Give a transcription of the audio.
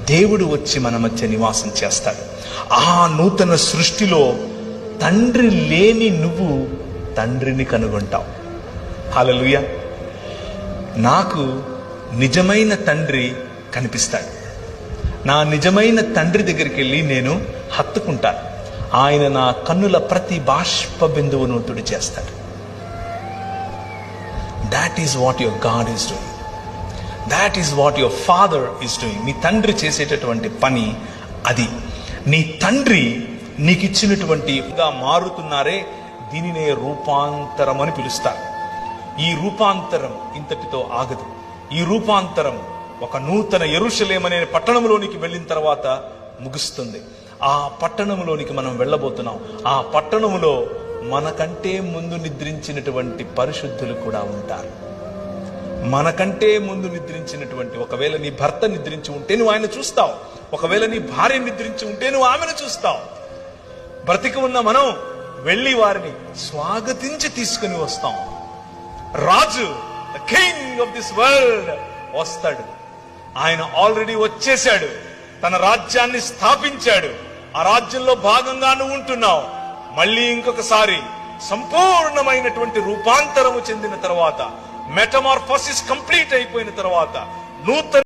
దేవుడు వచ్చి మన మధ్య నివాసం చేస్తాడు. ఆ నూతన సృష్టిలో తండ్రి లేని నువ్వు తండ్రిని కనుగొంటావు. హల్లెలూయా. నాకు నిజమైన తండ్రి కనిపిస్తాడు. నా నిజమైన తండ్రి దగ్గరికి వెళ్ళి నేను హత్తుకుంటాను. ఆయన నా కన్నుల ప్రతి బాష్ప బిందువును తుడిచేస్తాడు. That is what your God is doing. That is what your father is doing. నీ తండ్రి చేసేటటువంటి పని అది. నీ తండ్రి నీకు ఇచ్చినటువంటి మారుతున్నారే, దీనినే రూపాంతరం అని పిలుస్తారు. ఈ రూపాంతరం ఇంతటితో ఆగదు. ఈ రూపాంతరం ఒక నూతన యెరూషలేము అనే పట్టణంలోనికి వెళ్ళిన తర్వాత ముగుస్తుంది. ఆ పట్టణంలోనికి మనం వెళ్ళబోతున్నాం. ఆ పట్టణంలో మనకంటే ముందు నిద్రించినటువంటి పరిశుద్ధులు కూడా ఉంటారు. మనకంటే ముందు నిద్రించినటువంటి, ఒకవేళ నీ భర్త నిద్రించి ఉంటే నువ్వు ఆయన చూస్తావు. ఒకవేళ నీ భార్య నిద్రించి ఉంటే నువ్వు ఆమెను చూస్తావు. బ్రతికి ఉన్న మనం వెళ్ళి వారిని స్వాగతించి తీసుకుని వస్తాం. రాజు, the king of this world వస్తాడు. ఆయన ఆల్రెడీ వచ్చేశాడు. తన రాజ్యాన్ని స్థాపించాడు. ఆ రాజ్యంలో భాగంగా నువ్వు ఉంటున్నావు. మళ్ళీ ఇంకొకసారి సంపూర్ణమైనటువంటి రూపాంతరము చెందిన తర్వాత, మెటమార్ఫోసిస్ కంప్లీట్ అయిపోయిన తర్వాత, నూతన